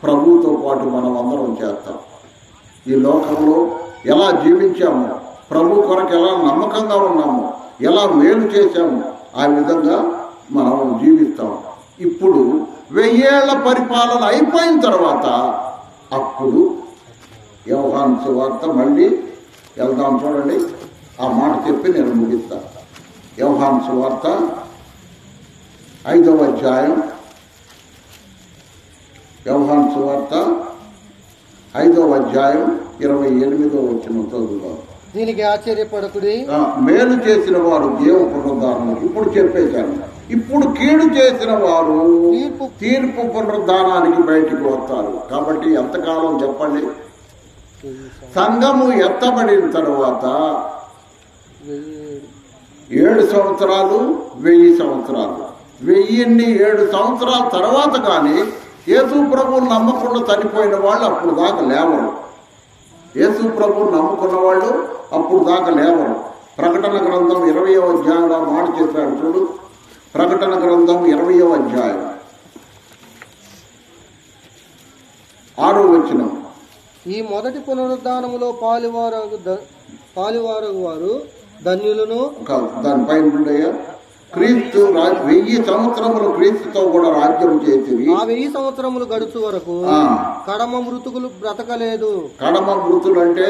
ప్రభువుతో పాటు మనం అందరం చేస్తాం. ఈ లోకంలో ఎలా జీవించాము, ప్రభు కొరకు ఎలా నమ్మకంగా ఉన్నాము, ఎలా మేలు చేశాము, ఆ విధంగా మనం జీవిస్తాం. ఇప్పుడు 1000 ఏళ్ల పరిపాలన అయిపోయిన తర్వాత అప్పుడు యోహాను సువార్త మళ్ళీ వెళ్దాం. చూడండి, ఆ మాట చెప్పి నేను ముగిస్తాను. యోహాను సువార్త 5వ అధ్యాయం, యోహాను సువార్త 5వ అధ్యాయం 28వ వచనం చదువుదాం. దీనికి ఆశ్చర్యపడకుడి, మేలు చేసిన వారు దేవ పునరుద్ధారణ. ఇప్పుడు చెప్పేశాను. ఇప్పుడు కీడు చేసిన వారు తీర్పు పునరుద్ధానానికి బయటికి వస్తారు. కాబట్టి ఎంతకాలం చెప్పండి? సంఘము ఎత్తబడిన తర్వాత 7 సంవత్సరాలు, 1000 సంవత్సరాలు. 7 సంవత్సరాల తర్వాత కానీ యేసు ప్రభువుని నమ్మకుండా చనిపోయిన వాళ్ళు అప్పుడు దాకా లేవరు. యేసు ప్రభువుని నమ్ముకున్న వాళ్ళు అప్పుడు దాకా లేవరు. ప్రకటన గ్రంథం 20వ అధ్యాయంలో మాట చెప్పాడు చూడు. ప్రకటన గ్రంథం 20వ అధ్యాయం 6వ వచనం. ఈ మొదటి పునరుద్ధానములో పాలువారు వారు ధన్యులను. దానిపైన క్రీస్తు 1000 సంవత్సరములు క్రీస్తుతో కూడా రాజ్యం చేసింది. ఆ 1000 సంవత్సరములు గడుచు వరకు కడమ మృతుకులు బ్రతకలేదు. కడమ మృతులు అంటే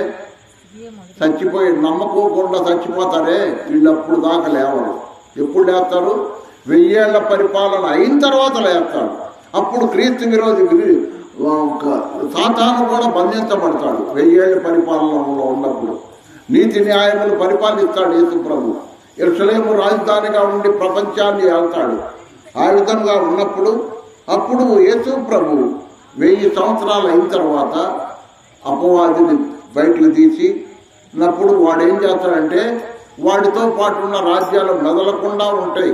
చచ్చిపోయి నమ్మకోకుండా చచ్చిపోతారే, వీళ్ళు అప్పుడు దాకా లేవరు. ఎప్పుడు లేస్తారు? 1000 ఏళ్ల పరిపాలన అయిన తర్వాత లేస్తాడు. అప్పుడు క్రీస్తు విరోధి సాతాను కూడా బంధించబడతాడు. 1000 ఏళ్ల పరిపాలనలో ఉన్నప్పుడు నీతి న్యాయములు పరిపాలిస్తాడు యేసు ప్రభు. యెరూషలేము రాజధానిగా ఉండి ప్రపంచాన్ని ఏళ్తాడు. ఆ విధంగా ఉన్నప్పుడు అప్పుడు యేసు ప్రభు 1000 సంవత్సరాలు అయిన తర్వాత అపవాదిని బయటకు తీసినప్పుడు వాడు ఏం చేస్తాడంటే వాడితో పాటు ఉన్న రాజ్యాలు మెదలకుండా ఉంటాయి.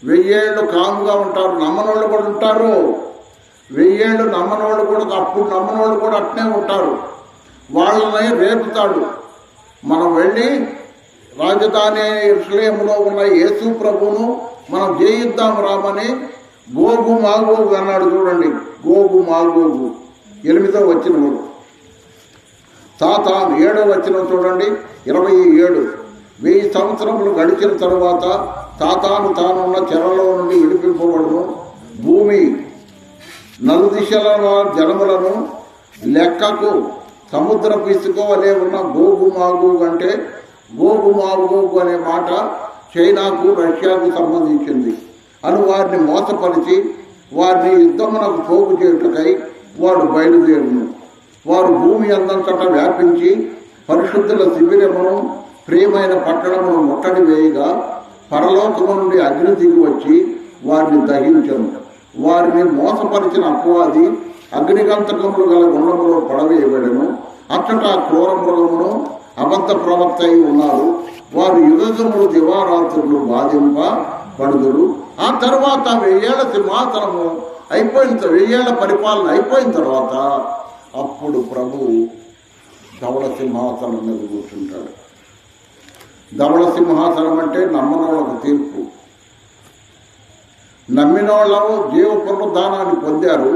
1000 ఏళ్ళు కాముగా ఉంటారు. నమ్మనోళ్ళు కూడా ఉంటారు. 1000 ఏళ్ళు నమ్మనోళ్ళు కూడా, అప్పుడు నమ్మనోళ్ళు కూడా అట్నే ఉంటారు. వాళ్ళని రేపుతాడు. మనం వెళ్ళి రాజధాని యెరూషలేములో ఉన్న యేసు ప్రభువును మనం జయిద్దాం రామని గోగు మాగోగు అన్నాడు చూడండి. గోగు మాగోగు 8వ వచనం. సాతాను 7వ వచనం చూడండి 27. 1000 సంవత్సరములు గడిచిన తరువాత సాతాను తానున్న చెరలో నుండి విడిపింపబడును. భూమి నలుదిశల జనములను లెక్కకు సముద్రపు ఇసుక వలె ఉన్న గోగు మాగోగు అంటే గోగు మాగోగు అనే మాట చైనాకు, రష్యాకు సంబంధించింది అని వారిని మోసపరిచి వారిని యుద్ధమునకు పోగు చేయుటకై వాడు బయలుదేరును. వారు భూమి అందంతటా వ్యాపించి పరిశుద్ధుల శిబిరమును, ప్రియమైన పట్టణమును ముట్టడి వేయగా పరలోకము నుండి అగ్ని దిగి వచ్చి వారిని దహించను. వారిని మోసపరిచిన అపవాది అగ్నిగంతకములు గల గుండములో పడవేయబడెను. అచ్చట క్రూర మృగమును అబద్ధ ప్రవక్త అయి ఉన్నారు. వారు యుగములు దివారాత్రులు బాధింపబడుదురు. ఆ తర్వాత 1000 ఏళ్ల సింహాసనము అయిపోయిన 1000 ఏళ్ల పరిపాలన అయిపోయిన తర్వాత అప్పుడు ప్రభు ధవళ సింహాసనం మీద కూర్చుంటాడు. ధవళ సింహాసనం అంటే నమ్మనోళ్ళకు తీర్పు. నమ్మిన వాళ్ళు జీవ పునరుద్ధానాన్ని పొందారు,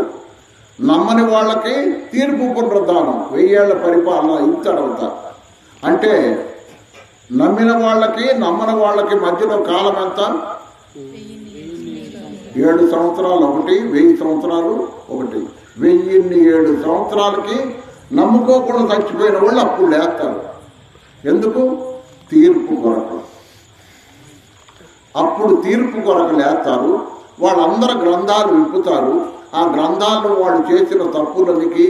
నమ్మని వాళ్ళకి తీర్పు పునరుద్ధానం, 1000 ఏళ్ల పరిపాలన ఇతడవుతా. అంటే నమ్మిన వాళ్ళకి నమ్మని వాళ్ళకి మధ్యలో కాలం ఎంత? 7 సంవత్సరాలు ఒకటి, 1000 సంవత్సరాలు ఒకటి. 1007 సంవత్సరాలకి నమ్ముకోకుండా చచ్చిపోయిన వాళ్ళు అప్పుడు లేస్తారు. ఎందుకు? తీర్పు కొరకు. అప్పుడు తీర్పు కొరకు లేస్తారు. వాళ్ళందరూ గ్రంథాలు విప్పుతారు. ఆ గ్రంథాలను వాళ్ళు చేసిన తప్పులకి,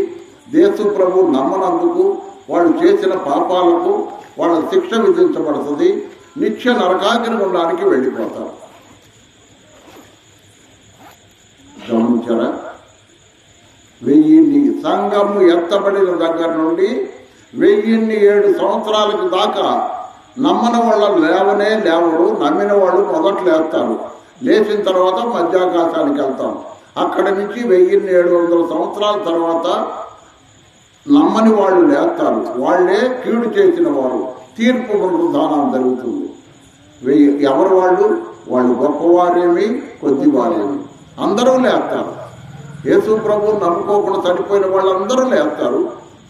యేసు ప్రభు నమ్మనందుకు, వాళ్ళు చేసిన పాపాలకు వాళ్ళ శిక్ష విధించబడుతుంది. నిత్య నరకాగ్ని గుండానికి వెళ్ళిపోతారు. గమనించారా? 1000 సంఘము ఎత్తబడిన దగ్గర నుండి 1007 సంవత్సరాలకు దాకా నమ్మని వాళ్ళు లేవనే లేవరు. నమ్మిన వాళ్ళు మొదట లేస్తారు. లేచిన తర్వాత మధ్యాకాశానికి వెళ్తాం. అక్కడి నుంచి 1700 సంవత్సరాల తర్వాత నమ్మని వాళ్ళు లేస్తారు. వాళ్ళే కీడు చేసిన వారు. తీర్పు పునరుద్ధానం జరుగుతుంది. ఎవరు వాళ్ళు? వాళ్ళు గొప్పవారేమి కొద్దివారేమి అందరూ లేస్తారు. యేసు ప్రభు నమ్ముకోకుండా చనిపోయిన వాళ్ళందరూ లేస్తారు,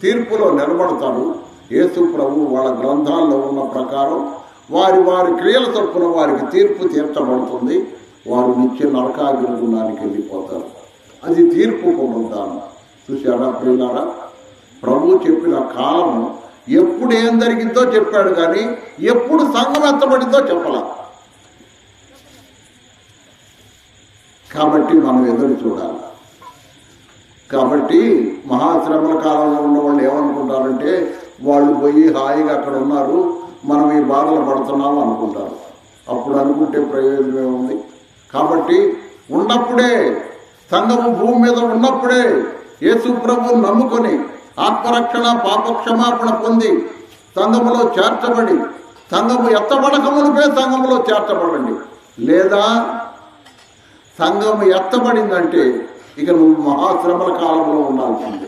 తీర్పులో నిలబడతారు. యేసు ప్రభు వాళ్ళ గ్రంథాల్లో ఉన్న ప్రకారం వారి వారి క్రియల చొప్పున వారికి తీర్పు తీర్చబడుతుంది. వారు నిత్య నరకాగ్ని గుండానికి వెళ్ళిపోతారు. అది తీర్పు పునరుద్ధానం. చూసారా ప్రియులారా? ప్రభు చెప్పిన కాలము ఎప్పుడు ఏం జరిగిందో చెప్పాడు, కానీ ఎప్పుడు సంఘం ఎత్తబడిందో చెప్పాల. కాబట్టి మనం ఎదురు చూడాలి. కాబట్టి మహాశ్రమల కాలంలో ఉన్న వాళ్ళు ఏమనుకుంటారంటే, వాళ్ళు పోయి హాయిగా అక్కడ ఉన్నారు, మనం ఈ బాధలు పడుతున్నాము అనుకుంటారు. అప్పుడు అనుకుంటే ప్రయోజనం ఉంది. కాబట్టి ఉన్నప్పుడే, సంఘము భూమి మీద ఉన్నప్పుడే యేసు ప్రభువును నమ్ముకొని ఆత్మరక్షణ పాపక్షమాపణ పొంది సంఘములో చేర్చబడి, సంఘము ఎత్తబడక మునిపే సంఘములో చేర్చబడండి. లేదా సంఘము ఎత్తబడిందంటే ఇక నువ్వు మహాశ్రమల కాలంలో ఉండాల్సిందే.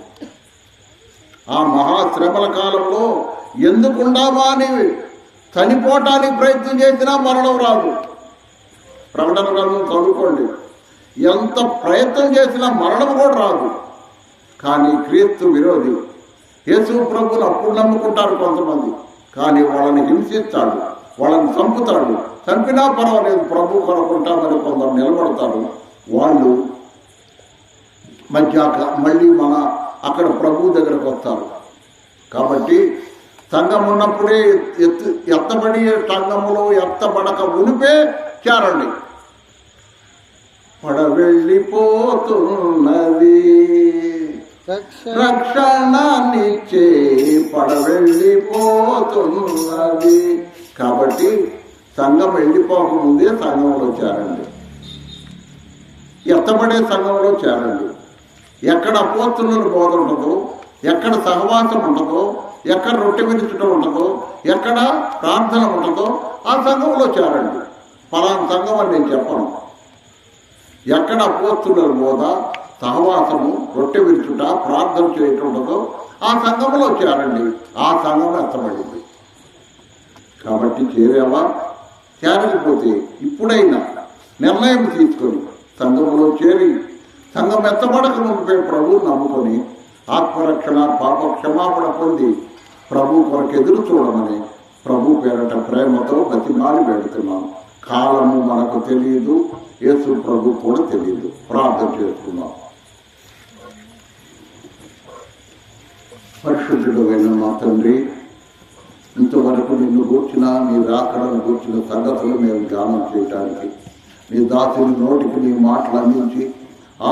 ఆ మహాశ్రమల కాలంలో ఎందుకుండామా అని చనిపోవటానికి ప్రయత్నం చేసినా మరణం రాదు. ప్రకటన గ్రంథం చదువుకోండి. ఎంత ప్రయత్నం చేసినా మరణం కూడా రాదు. కానీ క్రీస్తు విరోధి యేసు ప్రభువును అప్పుడు నమ్ముకుంటారు కొంతమంది, కానీ వాళ్ళని హింసిస్తాడు, వాళ్ళని చంపుతాడు. చంపినా పర్వాలేదు, ప్రభు కొనుక్కుంటామని కొందరు నిలబడతారు. వాళ్ళు మళ్ళీ అక్కడ ప్రభు దగ్గరకు వస్తారు. కాబట్టి సంఘం ఉన్నప్పుడే ఎత్తబడి సంఘములో ఎత్తబడక మునిపే చేరండి. పడవెళ్ళిపోతున్నది రక్షణనిచ్చే పడవెళ్ళిపోతున్నది. కాబట్టి సంఘం వెళ్ళిపోకముందే సంఘంలో చేరండి. ఎత్తబడే సంఘంలో చేరండి. ఎక్కడ అపోస్తలుల బోధ ఉంటుందో, ఎక్కడ సహవాసం ఉంటుందో, ఎక్కడ రొట్టె విరుచడం ఉంటుందో, ఎక్కడ ప్రార్థన ఉంటుందో ఆ సంఘంలో చేరండి. పలానా సంఘం అని నేను చెప్పను. ఎక్కడ అపోస్తలుల బోధ, సహవాసము, రొట్టె విరుచుట, ప్రార్థన చేయటం ఉంటుందో ఆ సంఘంలో చేరండి. ఆ సంఘం ఎత్తబడింది. కాబట్టి చేరావా? చేరకపోతే ఇప్పుడైనా నిర్ణయం తీసుకొని సంఘంలో చేరి సంఘం ఎత్తబడక ముందే ప్రభువు నమ్ముకొని ఆత్మరక్షణ పాప క్షమాపణ పొంది ప్రభు కొరకు ఎదురు చూడమని ప్రభు పేరట ప్రేమతో బతిమాలి పెడుతున్నాం. కాలము మనకు తెలియదు, యేసు ప్రభు కూడా తెలియదు. ప్రార్థన చేసుకున్నాం. పరిశుద్ధుడు అయిన మా తండ్రి, ఇంతవరకు నిన్ను కూర్చిన నీ రాకడను కూర్చిన సంగతులు మేము ధ్యానం చేయటానికి నీ దాసుని నోటికి నీ మాటలు అందించి